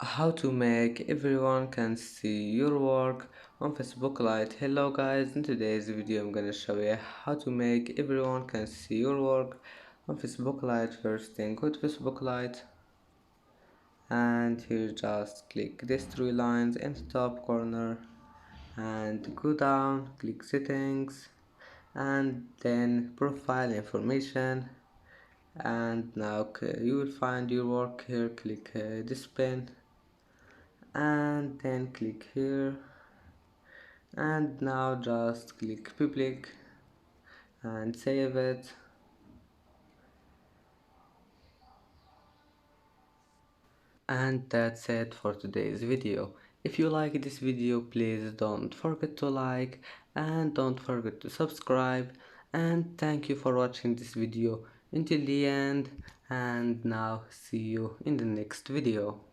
How to make everyone can see your work on Facebook Lite. Hello guys, in today's video I'm gonna show you how to make everyone can see your work on Facebook Lite. First thing, go to Facebook Lite and here just click these three lines in the top corner and go down, click settings and then profile information, and now you will find your work here. Click this pen and then click here, and now just click public and save it. And that's it for today's video. If you like this video, please don't forget to like and don't forget to subscribe, and thank you for watching this video until the end, and now see you in the next video.